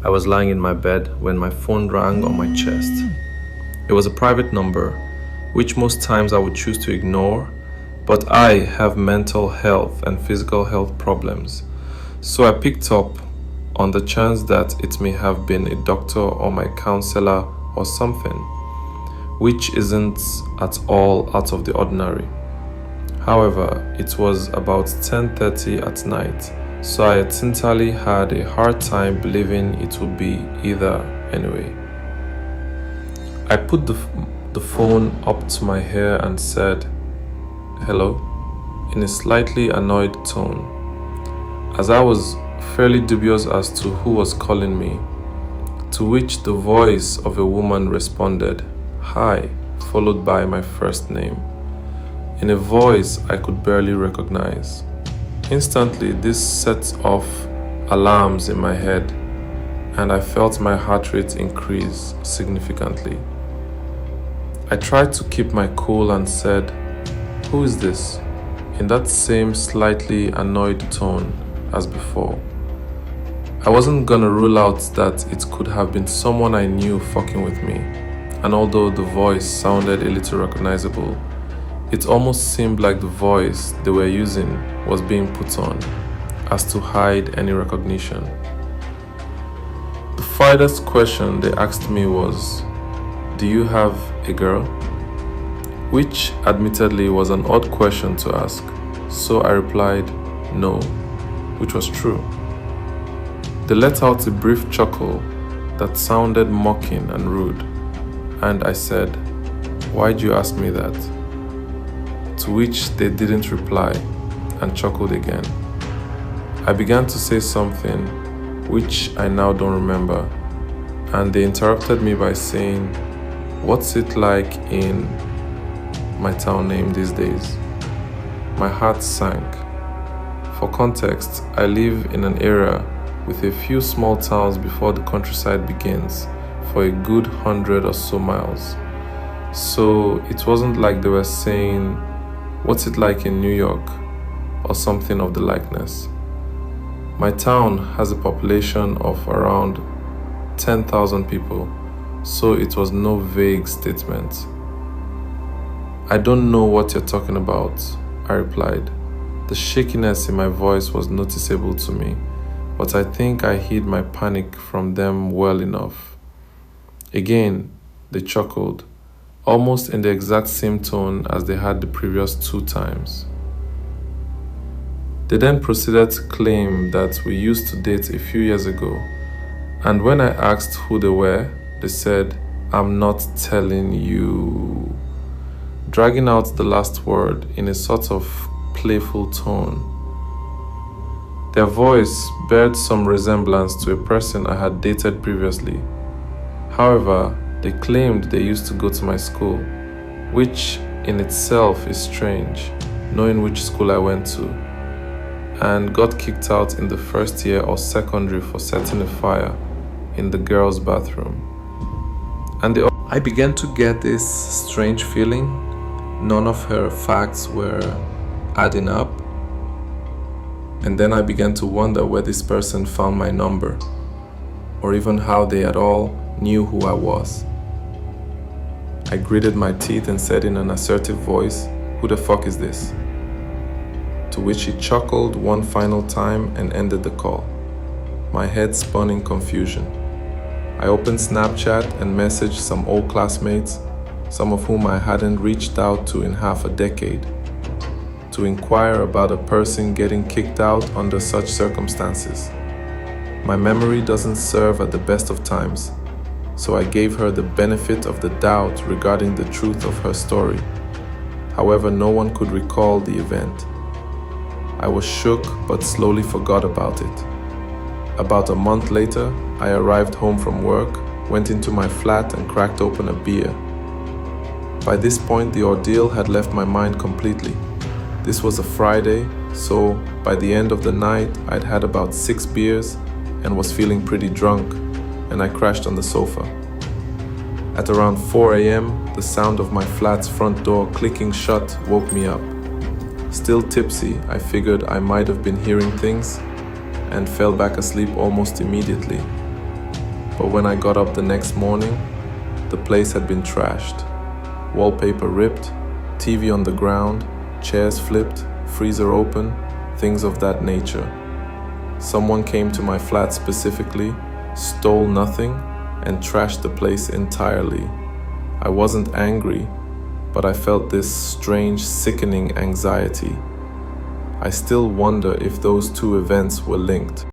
I was lying in my bed when my phone rang on my chest. It was a private number, which most times I would choose to ignore, but I have mental health and physical health problems, so I picked up on the chance that it may have been a doctor or my counselor or something, which isn't at all out of the ordinary. However, it was about 10:30 at night, so I entirely had a hard time believing it would be either anyway. I put the phone up to my ear and said, "Hello," in a slightly annoyed tone, as I was fairly dubious as to who was calling me, to which the voice of a woman responded, "Hi," followed by my first name, in a voice I could barely recognize. Instantly, this set off alarms in my head, and I felt my heart rate increase significantly. I tried to keep my cool and said, "Who is this?" in that same slightly annoyed tone as before. I wasn't gonna rule out that it could have been someone I knew fucking with me, and although the voice sounded a little recognizable, it almost seemed like the voice they were using was being put on, as to hide any recognition. The furthest question they asked me was, "Do you have a girl?" Which admittedly was an odd question to ask, so I replied, "No," which was true. They let out a brief chuckle that sounded mocking and rude, and I said, "Why'd you ask me that?" To which they didn't reply and chuckled again. I began to say something which I now don't remember, and they interrupted me by saying, "What's it like in my town name these days?" My heart sank. For context, I live in an area with a few small towns before the countryside begins for a good 100 or so miles. So it wasn't like they were saying, "What's it like in New York?" or something of the likeness. My town has a population of around 10,000 people, so it was no vague statement. "I don't know what you're talking about," I replied. The shakiness in my voice was noticeable to me, but I think I hid my panic from them well enough. Again, they chuckled, almost in the exact same tone as they had the previous 2 times. They then proceeded to claim that we used to date a few years ago, and when I asked who they were, they said, "I'm not telling you," dragging out the last word in a sort of playful tone. Their voice bared some resemblance to a person I had dated previously. However, they claimed they used to go to my school, which in itself is strange, knowing which school I went to, and got kicked out in the first year of secondary for setting a fire in the girls' bathroom. I began to get this strange feeling. None of her facts were adding up. And then I began to wonder where this person found my number, or even how they at all knew who I was. I gritted my teeth and said in an assertive voice, "Who the fuck is this?" To which he chuckled one final time and ended the call. My head spun in confusion. I opened Snapchat and messaged some old classmates, some of whom I hadn't reached out to in half a decade, to inquire about a person getting kicked out under such circumstances. My memory doesn't serve at the best of times, so I gave her the benefit of the doubt regarding the truth of her story. However, no one could recall the event. I was shook but slowly forgot about it. About a month later, I arrived home from work, went into my flat and cracked open a beer. By this point, the ordeal had left my mind completely. This was a Friday, so by the end of the night, I'd had about 6 beers and was feeling pretty drunk, and I crashed on the sofa. At around 4 a.m., the sound of my flat's front door clicking shut woke me up. Still tipsy, I figured I might have been hearing things and fell back asleep almost immediately. But when I got up the next morning, the place had been trashed. Wallpaper ripped, TV on the ground, chairs flipped, freezer open, things of that nature. Someone came to my flat specifically, stole nothing, and trashed the place entirely. I wasn't angry, but I felt this strange, sickening anxiety. I still wonder if those two events were linked.